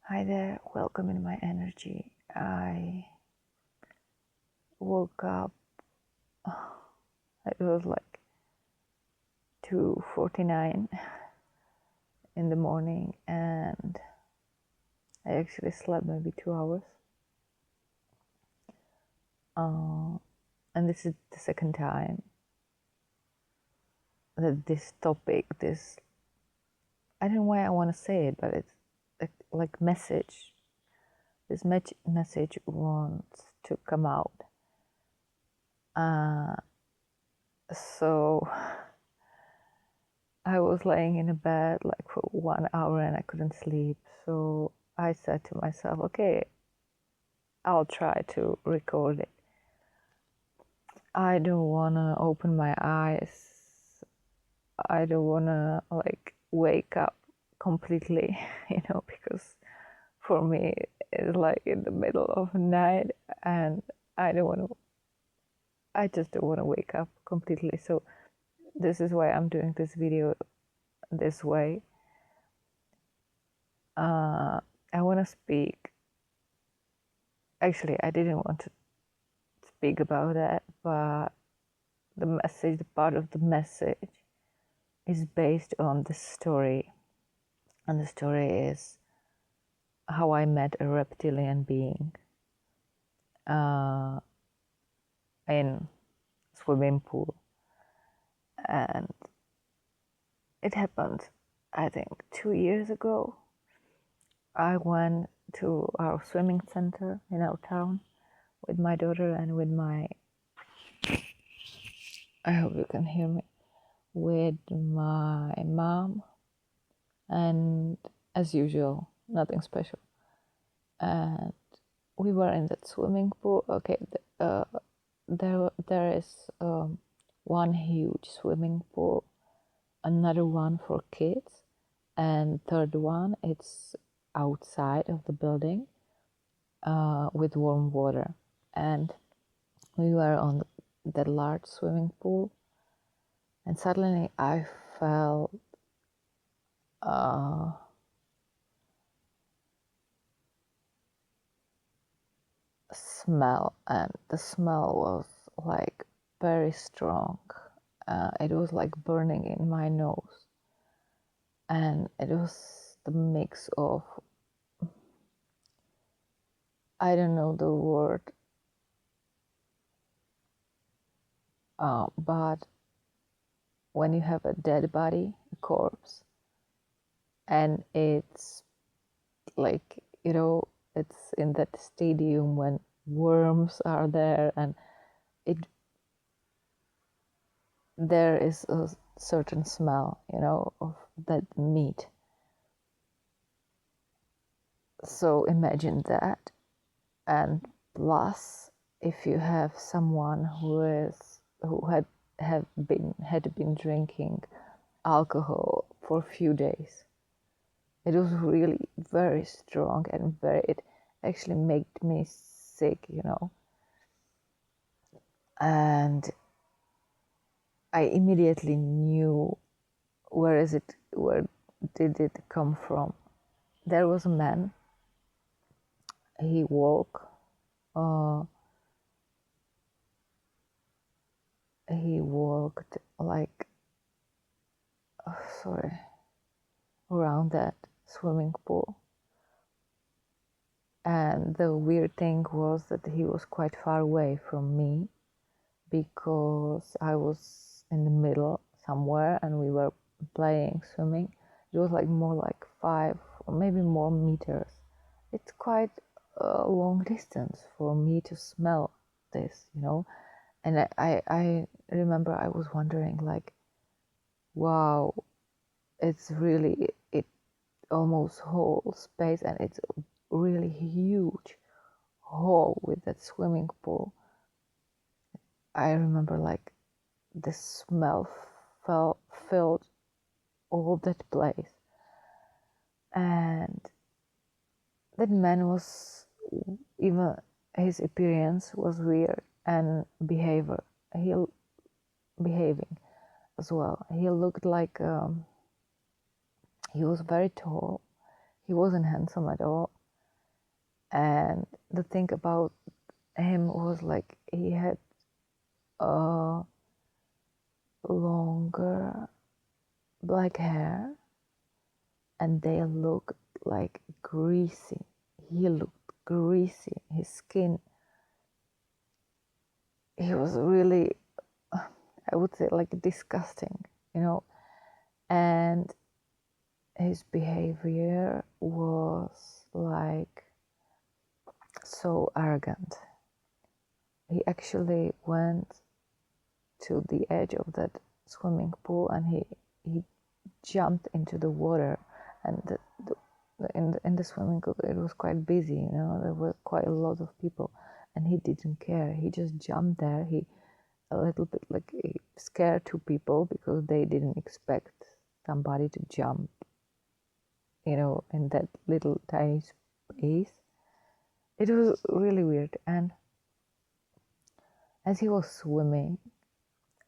Hi there, welcome in my energy. I woke up, it was like 2:49 in the morning, and I actually slept maybe 2 hours. And this is the second time that this topic, I don't know why I want to say it, but it's like message. This message wants to come out. So I was laying in a bed like for 1 hour and I couldn't sleep. So I said to myself, okay, I'll try to record it. I don't want to open my eyes. I don't want to like wake up completely, because for me it's like in the middle of the night and I just don't want to wake up completely. So this is why I'm doing this video this way. I want to speak. Actually, I didn't want to speak about that, but the message, the part of the message is based on this story. And the story is how I met a reptilian being in swimming pool. And it happened, I think, 2 years ago. I went to our swimming center in our town with my daughter and with I hope you can hear me, with my mom, and as usual, nothing special. And we were in that swimming pool. Okay, there is one huge swimming pool, another one for kids, and third one it's outside of the building with warm water. And we were on that large swimming pool, and suddenly I felt smell, and the smell was like very strong. It was like burning in my nose, and it was the mix of, I don't know the word, but when you have a dead body, a corpse, and it's like, it's in that stadium when worms are there, and there is a certain smell, of that meat. So imagine that, and plus, if you have someone who had been drinking alcohol for a few days, it was really very strong, and it actually made me sick, and I immediately knew, where did it come from? There was a man. He walked like, around that swimming pool. And the weird thing was that he was quite far away from me, because I was in the middle somewhere and we were playing swimming. It was like more like 5 or maybe more meters. It's quite a long distance for me to smell this, And I remember I was wondering, like, wow, it's really, it almost whole space, and it's a really huge hall with that swimming pool. I remember like the smell filled all that place, and that man was, even his appearance was weird, and behaving as well. He looked like, he was very tall. He wasn't handsome at all. And the thing about him was like he had longer black hair, and they looked like greasy. He looked greasy. His skin, he was really, I would say, like disgusting, you know. And his behavior was like so arrogant. He actually went to the edge of that swimming pool, and he jumped into the water. And in the swimming pool, it was quite busy, you know, there were quite a lot of people, and he didn't care. He just jumped there. He a little bit like scared two people because they didn't expect somebody to jump, you know, in that little tiny space. It was really weird. And as he was swimming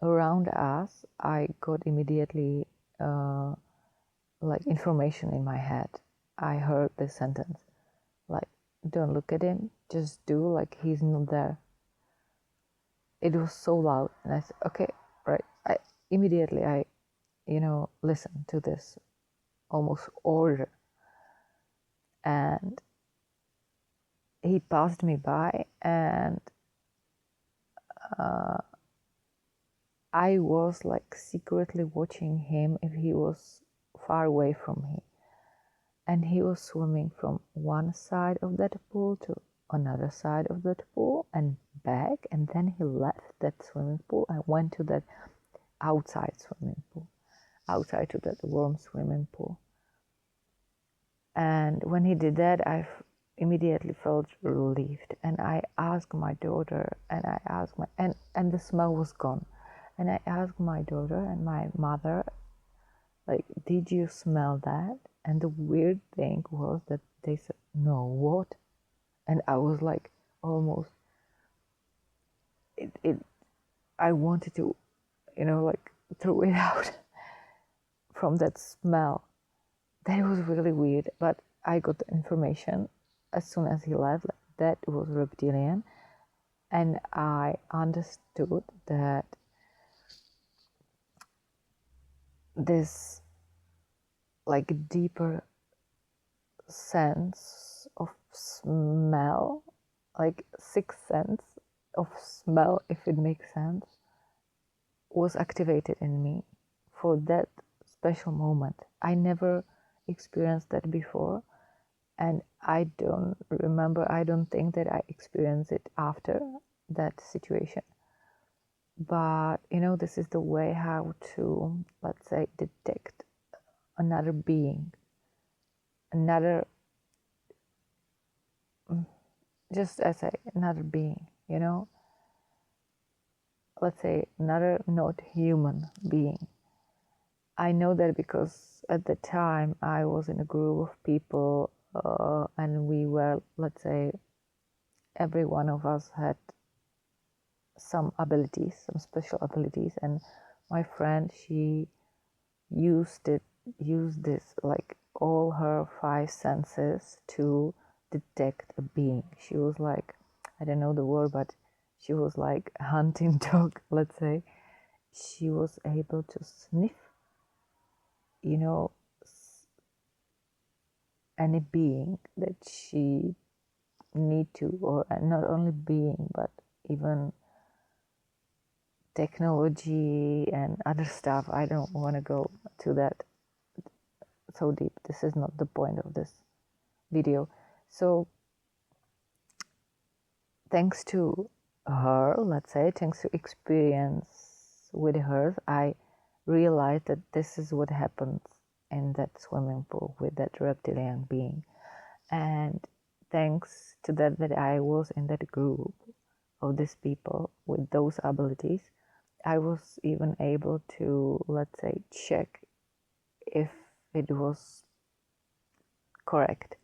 around us, I got immediately like information in my head. I heard this sentence, like, don't look at him, just do like he's not there. It was so loud, and I said, okay, right. I immediately, you know, listened to this almost order, and he passed me by, and I was like secretly watching him if he was far away from me. And he was swimming from one side of that pool to another side of that pool and back, and then he left that swimming pool and went to that outside swimming pool, outside to that warm swimming pool. And when he did that, I immediately felt relieved, and I asked my daughter, and I asked my and the smell was gone, and I asked my daughter and my mother, like, did you smell that? And the weird thing was that they said, no, what? And I was like, almost, I wanted to, you know, like throw it out from that smell. That was really weird. But I got the information as soon as he left, like, that was reptilian. And I understood that this like deeper sense of smell, like sixth sense of smell, if it makes sense, was activated in me for that special moment. I never experienced that before, and I don't remember, I don't think that I experienced it after that situation. But you know, this is the way how to, let's say, detect another being, another, just as another being, you know, let's say another not human being. I know that because at the time I was in a group of people, and we were, let's say, every one of us had some abilities, some special abilities, and my friend, she used this like all her five senses to detect a being. She was like, I don't know the word, but she was like a hunting dog, let's say. She was able to sniff, you know, any being that she need to, or not only being, but even technology and other stuff. I don't want to go to that so deep. This is not the point of this video. So thanks to her, let's say, thanks to experience with her, I realized that this is what happens in that swimming pool with that reptilian being. And thanks to that I was in that group of these people with those abilities, I was even able to, let's say, check if it was correct.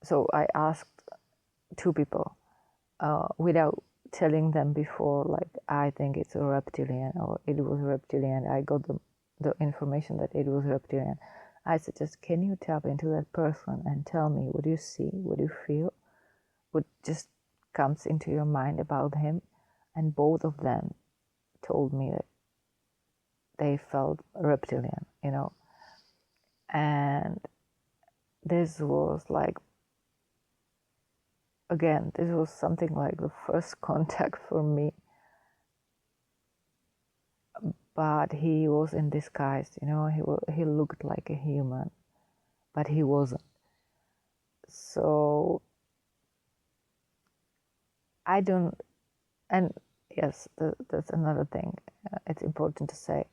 So I asked two people without telling them before, like, I think it's a reptilian, or it was reptilian. I got the information that it was reptilian. I suggest, can you tap into that person and tell me what you see, what you feel, what just comes into your mind about him? And both of them told me that they felt reptilian, and this was like, again, this was something like the first contact for me, but he was in disguise, he looked like a human, but he wasn't. So I don't, and yes, that's another thing. It's important to say.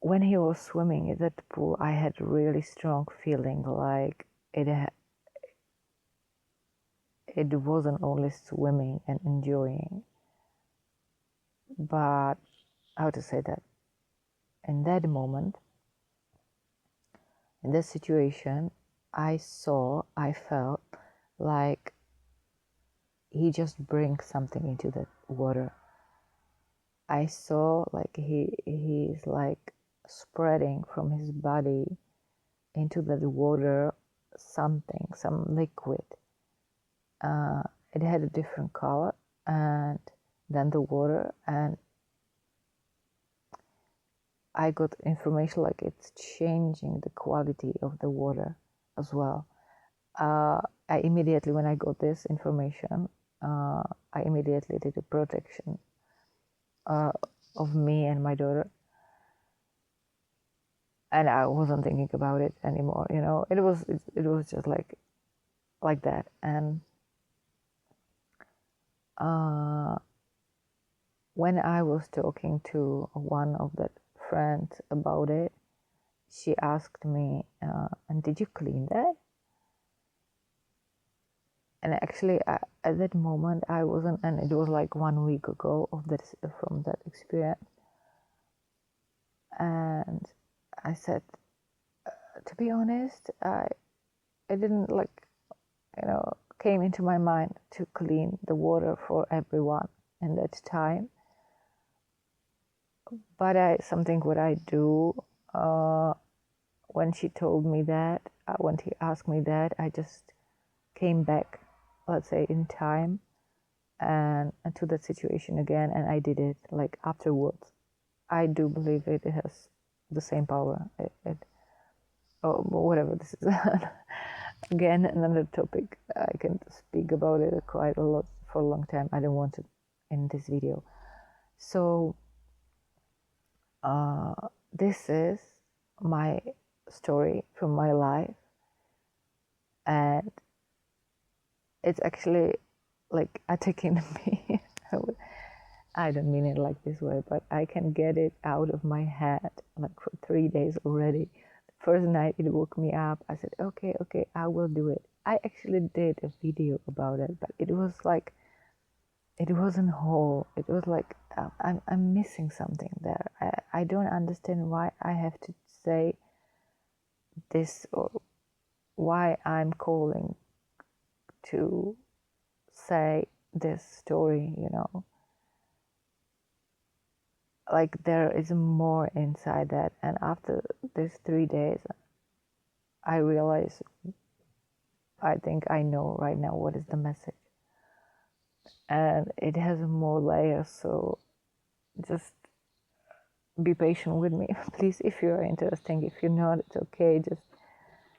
When he was swimming in that pool, I had a really strong feeling like it wasn't only swimming and enjoying, but how to say that? In that moment, in that situation, I felt like he just brings something into that water. I saw like he's like spreading from his body into the water some liquid. It had a different color and than the water, and I got information like it's changing the quality of the water as well. I immediately, when I got this information, I immediately did a protection of me and my daughter, and I wasn't thinking about it anymore. It was just like that. And when I was talking to one of the friends about it, she asked me, "And did you clean that?" And actually, at that moment, I wasn't, and it was like 1 week ago from that experience. And I said, to be honest, it didn't came into my mind to clean the water for everyone in that time. But something what I do, when she told me that, when she asked me that, I just came back, let's say, in time and to that situation again, and I did it like afterwards. I do believe it has the same power. Whatever, this is again another topic. I can speak about it quite a lot for a long time. I don't want to in this video. So this is my story from my life, and it's actually like attacking me. I don't mean it like this way, but I can get it out of my head like for 3 days already. The first night it woke me up. I said, okay, I will do it. I actually did a video about it, but it was like, it wasn't whole. It was like, I'm missing something there. I don't understand why I have to say this, or why I'm calling to say this story, like there is more inside that. And after these 3 days, I realize, I think I know right now what is the message, and it has more layers. So just be patient with me, please. If you're interested, if you're not, it's okay. Just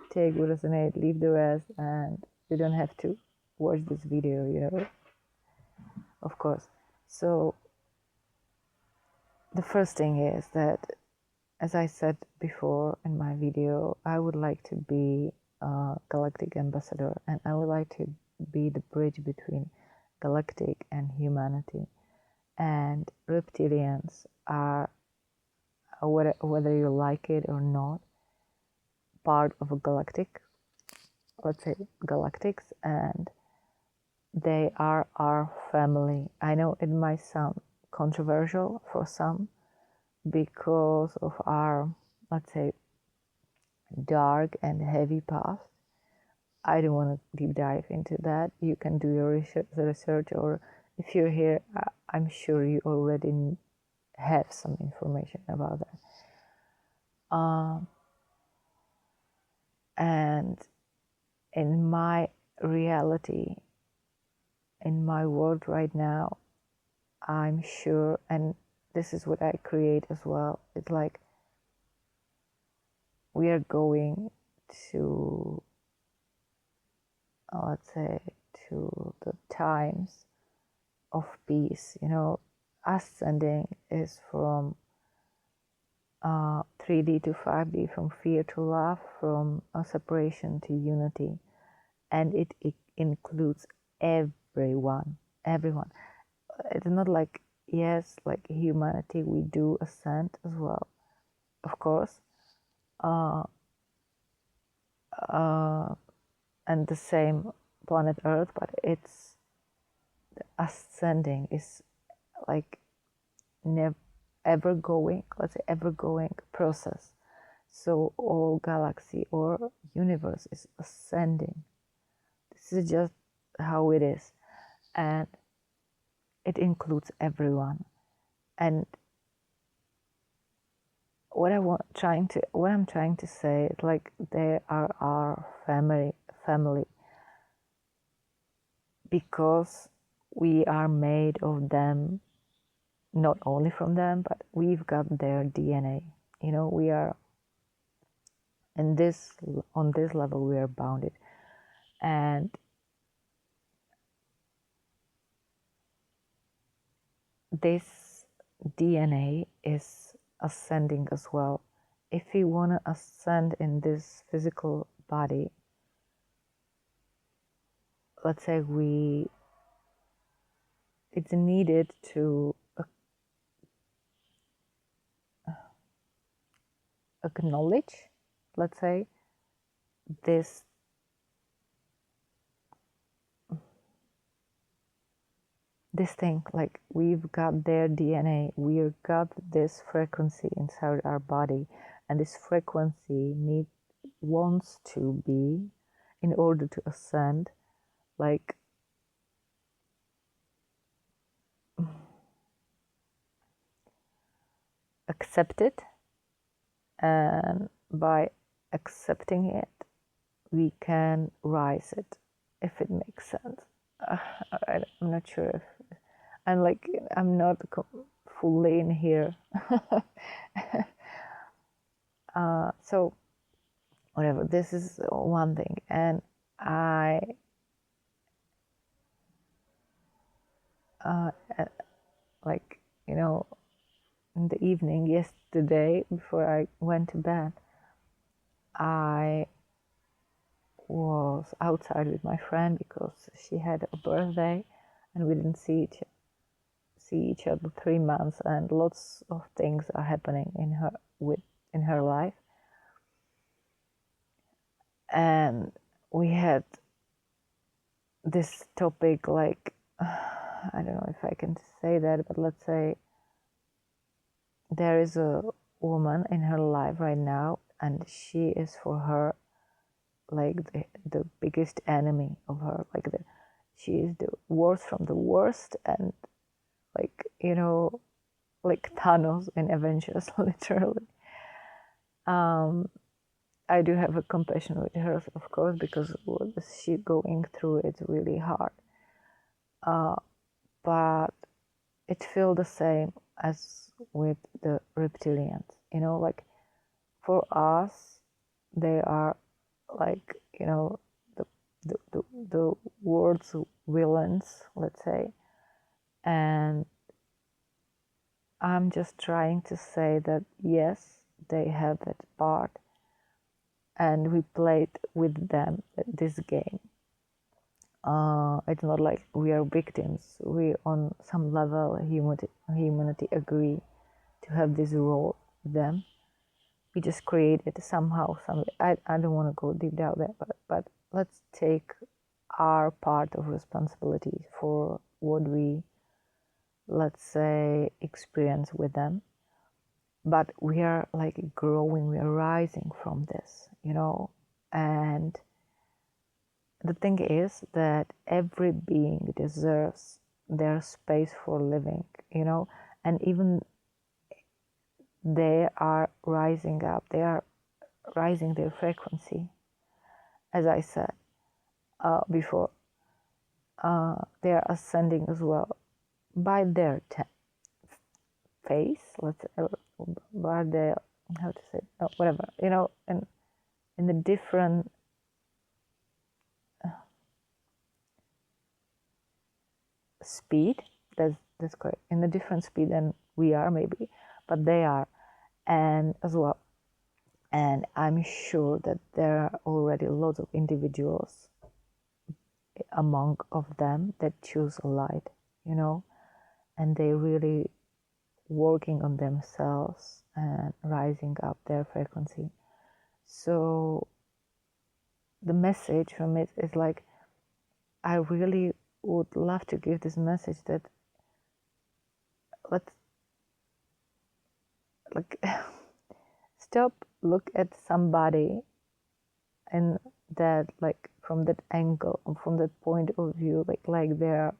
take what resonates, leave the rest, and you don't have to watch this video, of course. So the first thing is that, as I said before in my video, I would like to be a galactic ambassador, and I would like to be the bridge between galactic and humanity. And reptilians are, whether you like it or not, part of a galactic, let's say galactics, and they are our family. I know it might sound controversial for some because of our, let's say, dark and heavy past. I don't want to deep dive into that. You can do your research, or if you're here, I'm sure you already have some information about that. And in my reality, in my world right now, I'm sure, and this is what I create as well, it's like we are going to, let's say, to the times of peace. Ascending is from 3D to 5D, from fear to love, from separation to unity, and it includes everyone. It's not like, yes, like humanity, we do ascend as well, of course, and the same planet Earth, but it's ascending is like never ever going, let's say, ever going process. So all galaxy or universe is ascending. This is just how it is, and it includes everyone. And what I'm trying to say is, like, they are our family, because we are made of them, not only from them, but we've got their DNA. We are on this level, we are bounded, and this DNA is ascending as well. If we want to ascend in this physical body, let's say it's needed to acknowledge, let's say, this thing, like we've got their DNA, we've got this frequency inside our body, and this frequency wants to be, in order to ascend, like accepted, and by accepting it, we can rise it, if it makes sense. I'm not sure if I'm not fully in here. So whatever, this is one thing. And I like, in the evening yesterday, before I went to bed, I was outside with my friend because she had a birthday, and we didn't see each other 3 months, and lots of things are happening in her life. And we had this topic, like, I don't know if I can say that, but let's say there is a woman in her life right now, and she is for her like the biggest enemy of her. Like she is the worst from the worst, and like, like Thanos in Avengers, literally. I do have a compassion with her, of course, because what she's going through, it's really hard. But it feels the same as with the reptilians. Like, for us, they are like, the world's villains, let's say. And I'm just trying to say that yes, they have that part, and we played with them this game. It's not like we are victims. We, on some level, humanity agree to have this role with them. We just create it somehow. I don't want to go deep down there, but let's take our part of responsibility for what we, let's say, experience with them. But we are like growing, we are rising from this, and the thing is that every being deserves their space for living, and even they are rising up, they are rising their frequency, as I said before. They are ascending as well by their face, let's say, by their, how to say, whatever, you know, and in the different speed. That's correct. In a different speed than we are, maybe, but they are, and as well. And I'm sure that there are already lots of individuals among of them that choose light, you know, and they really working on themselves and rising up their frequency. So the message from it is like, I really would love to give this message that let's like stop, look at somebody and that, like, from that angle, from that point of view, like they're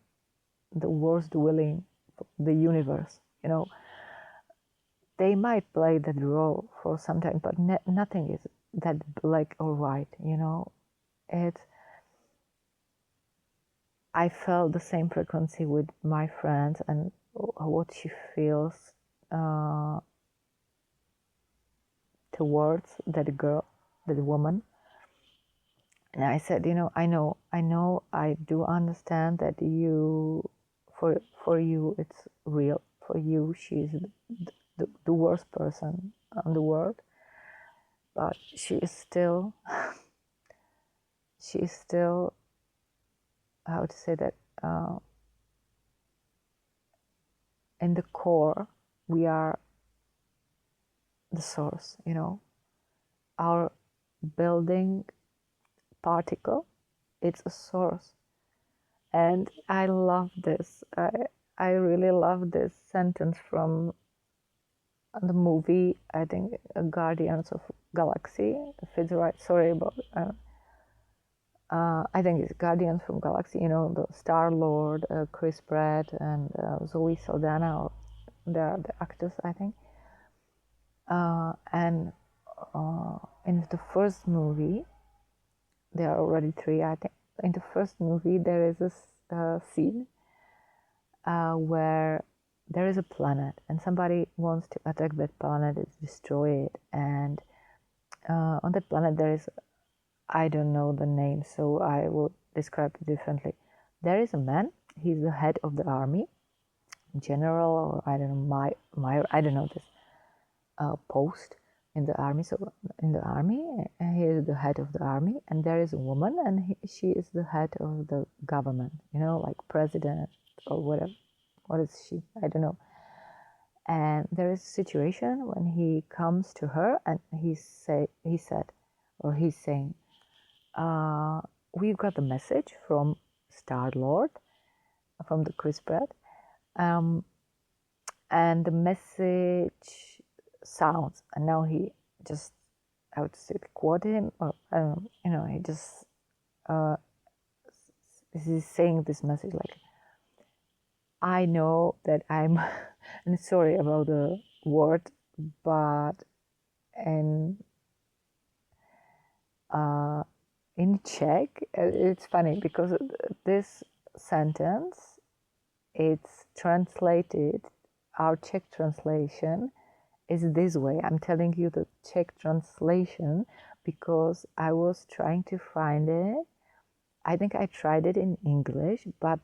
the worst willing the universe, you know. They might play that role for some time, but nothing is that black or white, you know. I felt the same frequency with my friends and what she feels towards that girl, that woman. And I said, you know, I do understand that you, for you, it's real. For you, she's the worst person on the world. But she is still, how to say that, in the core, we are the source, you know. Our building particle, it's a source. And I love this. I really love this sentence from the movie, I think, Guardians of Galaxy, if it's right. Sorry about I think it's Guardians from Galaxy, you know, the Star-Lord, Chris Pratt, and Zoe Saldana, or they're the actors, I think. And in the first movie, there are already 3, I think. In the first movie, there is a scene where there is a planet and somebody wants to attack that planet and destroy it. And on that planet, there is, I don't know the name, so I will describe it differently. There is a man, he's the head of the army, general, or I don't know, I don't know this post in the army. So in the army, he is the head of the army, and there is a woman, and she is the head of the government, you know, like president or whatever. What is she? I don't know. And there is a situation when he comes to her and he's saying, we've got the message from Star-Lord, from the Chris Pratt, and the message sounds, and now he just, I would say, quote him, or I don't know, you know, he just he's saying this message like, I know that I'm, and sorry about the word, but in Czech, it's funny because this sentence, it's translated, our Czech translation is this way. I'm telling you the Czech translation because I was trying to find it. I think I tried it in English, but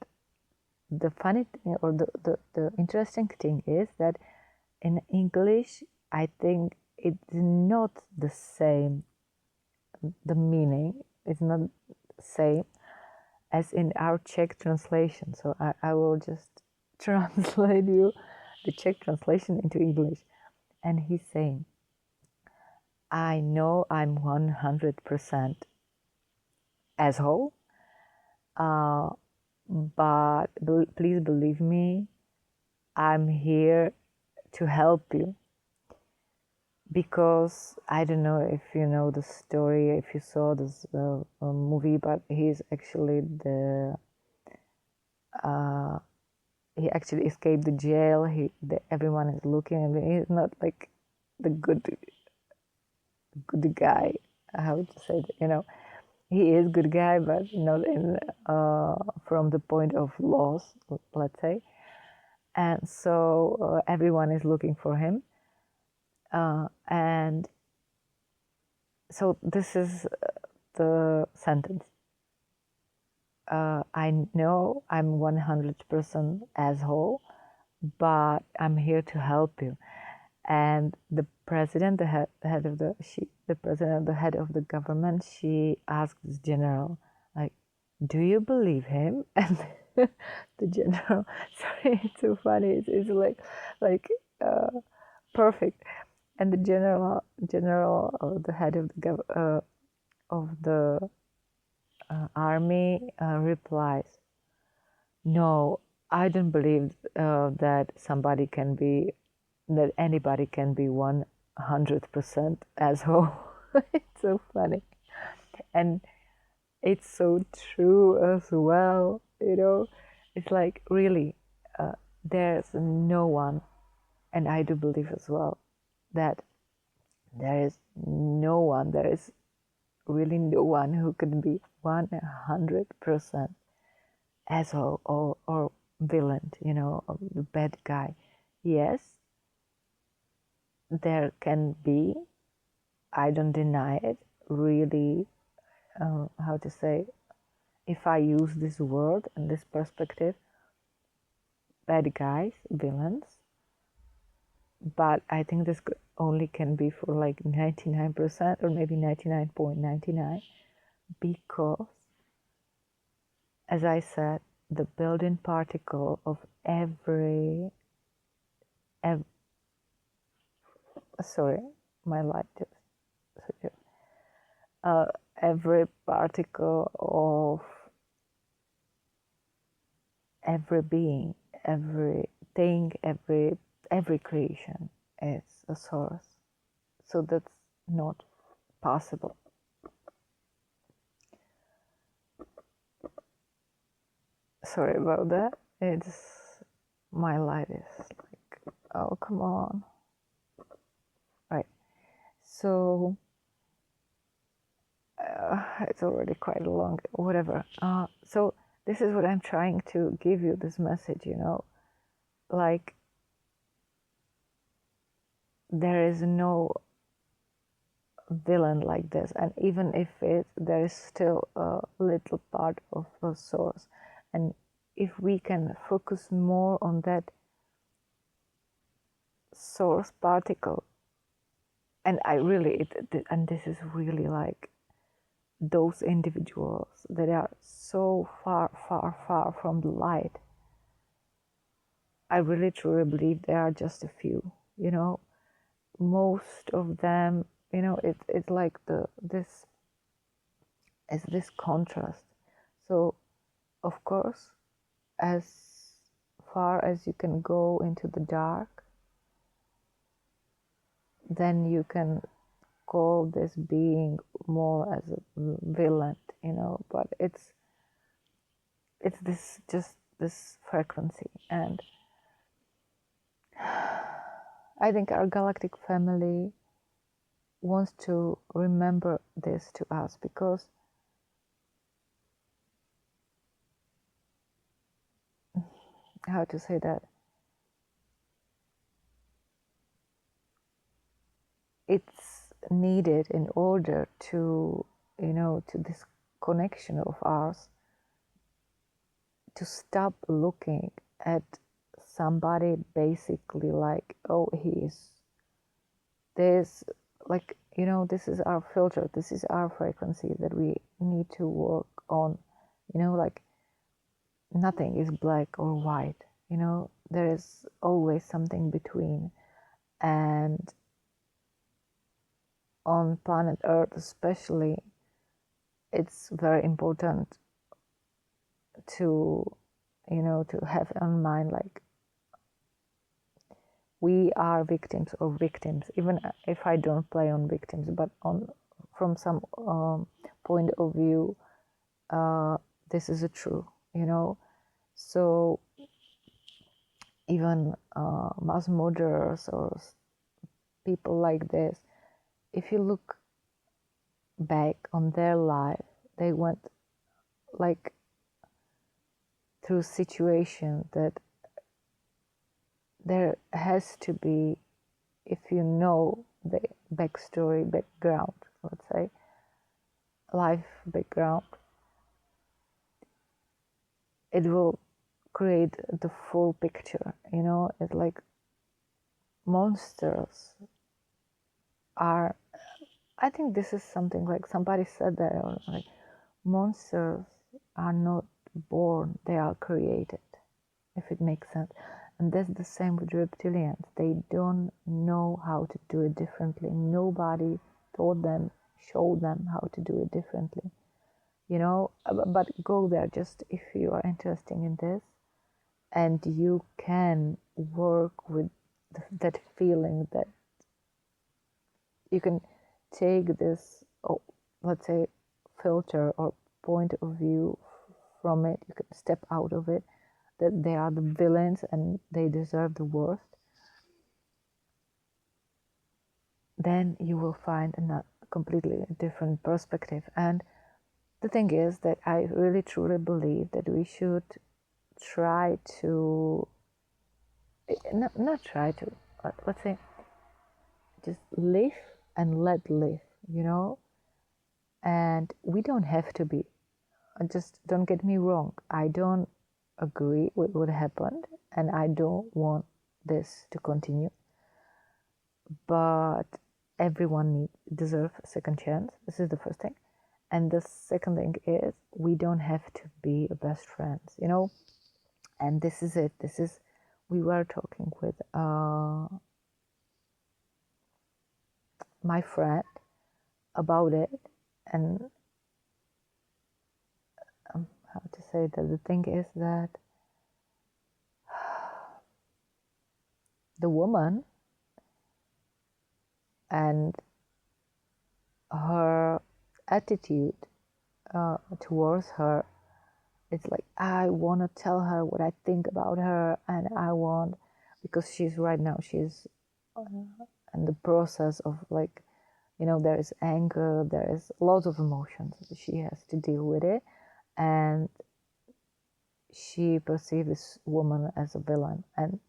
the funny thing, or the interesting thing is that in English, I think it's not the same. The meaning is not the same as in our Czech translation. So I will just translate you the Czech translation into English. And he's saying, I know I'm 100% asshole, but please believe me, I'm here to help you. Because I don't know if you know the story, if you saw this movie, but he's actually he actually escaped the jail. Everyone is looking, and he's not like the good guy. How to say that? He is good guy, but not in from the point of loss, let's say. And so everyone is looking for him, and so this is the sentence. I know I'm 100% asshole, but I'm here to help you. And the president, the head of the president, the head of the government, she asked this general, like, "Do you believe him?" And the general, sorry, it's so funny. It's like perfect. And the general, the head of the army replies, "No, I don't believe that anybody can be 100% asshole." It's so funny, and it's so true as well. It's like really, there's no one, and I do believe as well that there is really no one who can be 100% asshole or villain, the bad guy. Yes, there can be, I don't deny it, really, how to say, if I use this word and this perspective, bad guys, villains, but I think this only can be for like 99% or maybe 99.99, because, as I said, the building particle of every sorry, my light just every particle of every being, everything, every creation is a source. So that's not possible. Sorry about that. My light is like, oh, come on. Right. So it's already quite long, whatever. So this is what I'm trying to give you, this message, like, there is no villain like this, and even if there is still a little part of a source, and if we can focus more on that source particle, and and this is really like those individuals that are so far, far, far from the light, I really truly believe there are just a few, most of them, it's like this contrast. So of course, as far as you can go into the dark, then you can call this being more as a villain, but it's this frequency. And I think our galactic family wants to remember this to us, because how to say that, it's needed in order to to this connection of ours, to stop looking at somebody basically like, oh, he is this, like, this is our filter, this is our frequency that we need to work on, like, nothing is black or white, there is always something between. And on planet Earth especially, it's very important to to have in mind, like, we are victims, even if I don't play on victims, but from some point of view, this is a true, so even mass murderers or people like this, if you look back on their life, they went like through situations that there has to be, if you know the background, let's say, life background, it will create the full picture, you know. It's like monsters are, I think this is something like somebody said that, or like monsters are not born, they are created, if it makes sense. And that's the same with reptilians. They don't know how to do it differently. Nobody taught them, showed them how to do it differently, you know. But go there just if you are interested in this, and you can work with that feeling, that you can take this, oh, let's say, filter or point of view from it. You can step out of it, that they are the villains and they deserve the worst. Then you will find a completely different perspective. And the thing is that I really truly believe that we should try to, not try to, let's say, just live and let live, you know. And we don't have to be, just don't get me wrong, I don't agree with what happened and I don't want this to continue, but everyone deserves a second chance. This is the first thing. And the second thing is, we don't have to be best friends, you know. And this is it. This is, we were talking with my friend about it, and how to say that, the thing is that the woman and her attitude towards her, it's like, I want to tell her what I think about her, and I want, because she's right now, she's in the process of, like, you know, there is anger, there is lots of emotions, she has to deal with it, and she perceives this woman as a villain. And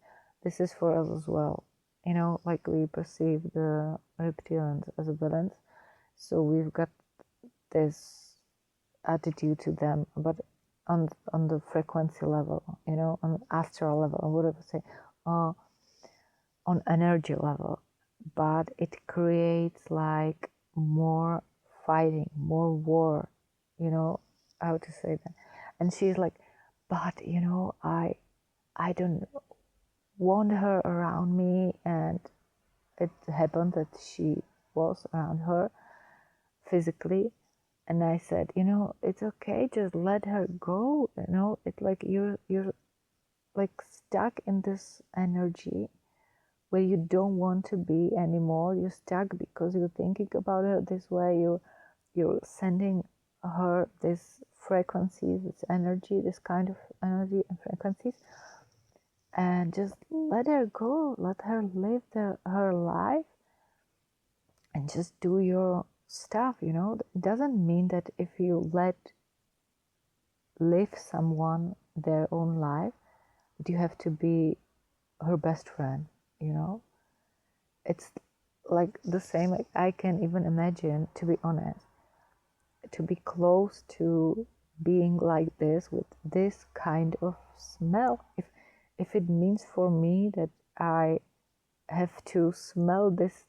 this is for us as well, you know, like we perceive the reptilians as a villains. So we've got this attitude to them, but on the frequency level, you know, on astral level, or whatever say, on energy level. But it creates like more fighting, more war, you know, how to say that. And she's like, but you know, I don't want her around me. And it happened that she was around her physically, and I said, you know, it's okay, just let her go, you know. It's like you're like stuck in this energy where you don't want to be anymore. You're stuck because you're thinking about her this way. You're sending her this frequencies, this energy, this kind of energy and frequencies, and just let her go, let her live her life, and just do your stuff, you know. It doesn't mean that if you live someone their own life, that you have to be her best friend, you know. It's like the same, like I can even imagine, to be honest, to be close to being like this, with this kind of smell. If it means for me that I have to smell this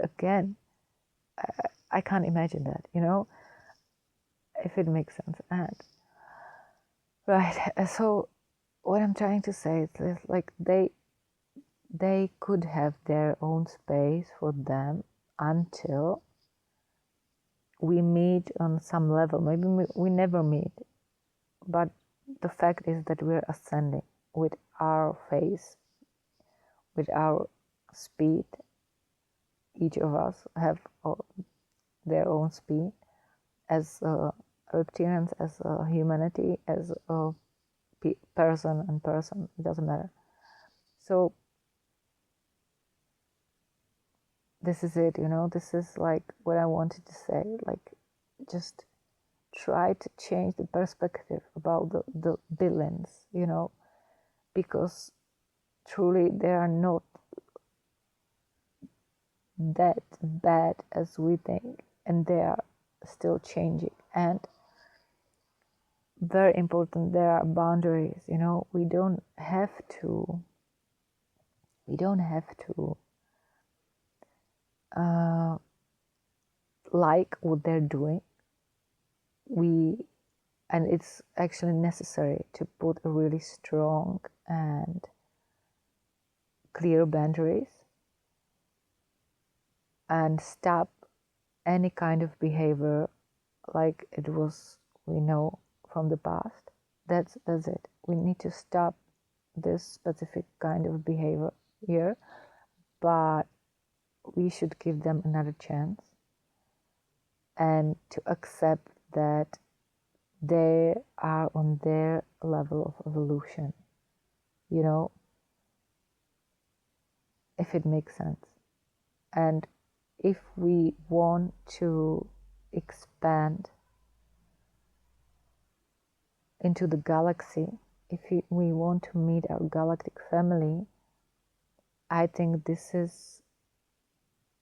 again, I can't imagine that, you know, if it makes sense. And right, so what I'm trying to say is like they could have their own space for them until we meet on some level. Maybe we never meet, but the fact is that we're ascending with our phase, with our speed. Each of us have their own speed, as reptilians, as humanity, as a person and person, it doesn't matter. So this is it, this is like what I wanted to say. Like, just try to change the perspective about the villains, because truly they are not that bad as we think, and they are still changing. And very important, there are boundaries. We don't have to like what they're doing. And it's actually necessary to put a really strong and clear boundaries and stop any kind of behavior like it was, we know from the past. That's it. We need to stop this specific kind of behavior here, but we should give them another chance and to accept that they are on their level of evolution, if it makes sense. And if we want to expand into the galaxy, if we want to meet our galactic family, I think this is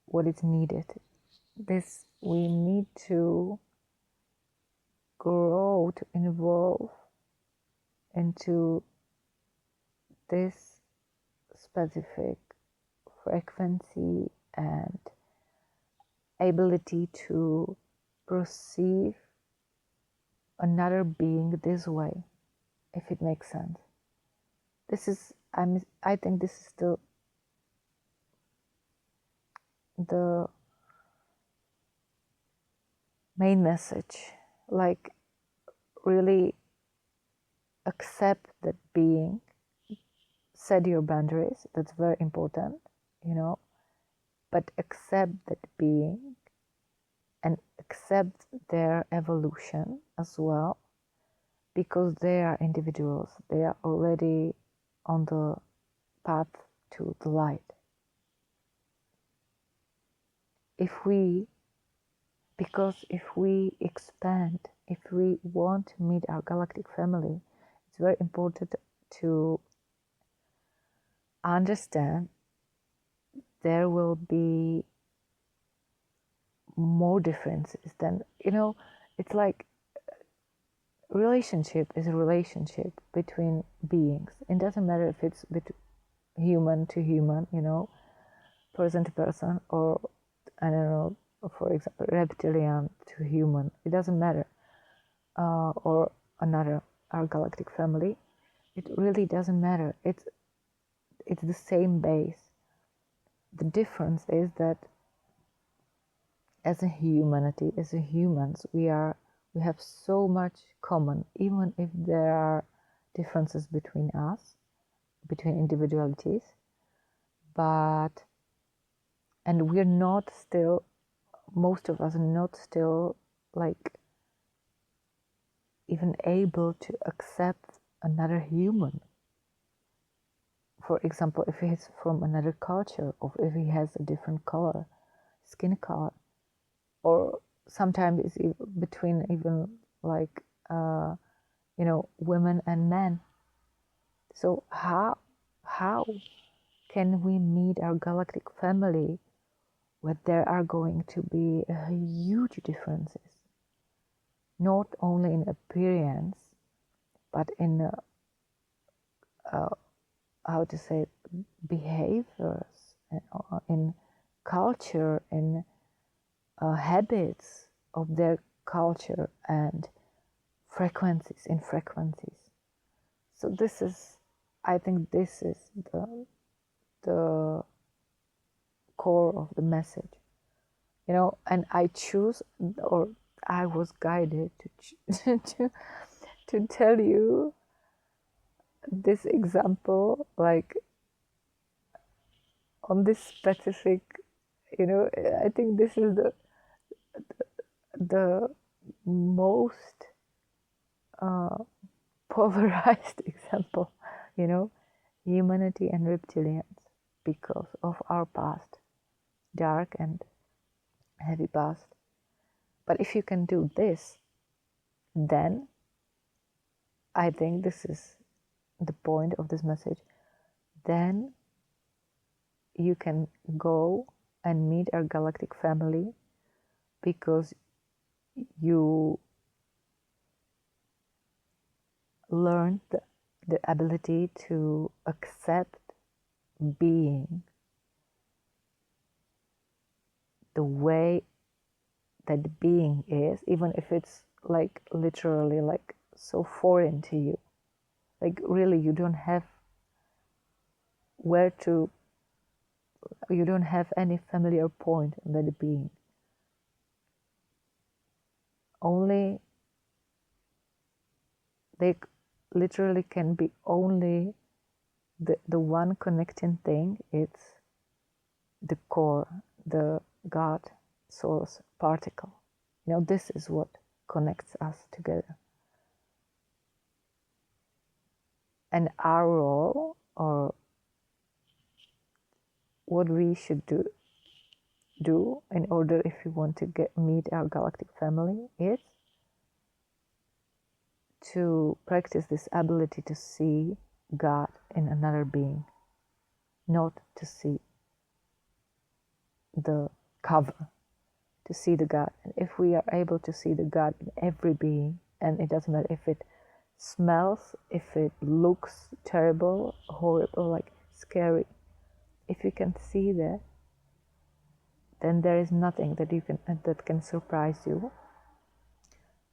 what is needed. We need to grow, to evolve into this specific frequency and ability to perceive another being this way, if it makes sense. I think this is the main message. Like, really accept that being, set your boundaries, that's very important, but accept that being and accept their evolution as well, because they are individuals. They are already on the path to the light. Because if we expand, if we want to meet our galactic family, it's very important to understand there will be more differences than, it's like relationship is a relationship between beings. It doesn't matter if it's human to human, person to person, or I don't know, for example, reptilian to human. It doesn't matter, or our galactic family. It really doesn't matter. It's the same base. The difference is that as a humanity, as a humans, we have so much common, even if there are differences between us, between individualities, and we're not still, most of us are not still like even able to accept another human. For example, if he's from another culture, or if he has a different color, skin color, or sometimes it's between even like women and men. So how can we meet our galactic family where there are going to be huge differences, not only in appearance, but in how to say, behaviors, in culture, in habits of their culture, and frequencies. So I think this is the core of the message, and I was guided to tell you this example, like on this specific, I think this is the most polarized example, humanity and reptilians, because of our past. dark and heavy past. But if you can do this, then I think this is the point of this message. Then you can go and meet our galactic family, because you learned the ability to accept being the way that being is, even if it's like literally like so foreign to you. Like really, you don't have any familiar point in that being. Only, they literally can be only the one connecting thing. It's the core, the God source particle. This is what connects us together. And our role, or what we should do in order, if we want to meet our galactic family, is to practice this ability to see God in another being, not to see the cover, to see the God. And if we are able to see the God in every being, and it doesn't matter if it smells, if it looks terrible, horrible, like scary, if you can see that, then there is nothing that can surprise you.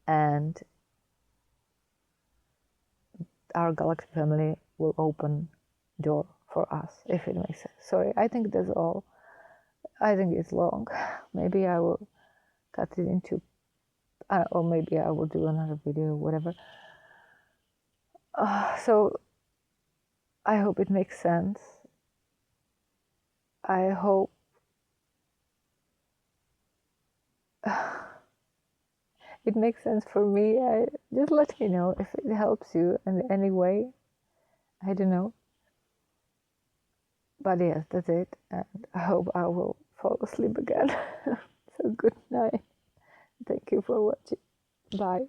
And our galactic family will open door for us, if it makes sense. Sorry, I think that's all. I think it's long. Maybe I will cut it into, or maybe I will do another video, whatever. So I hope it makes sense. I hope it makes sense for me. Just let me know if it helps you in any way. I don't know. But yes, that's it. And I hope I will fall asleep again. So good night. Thank you for watching. Bye.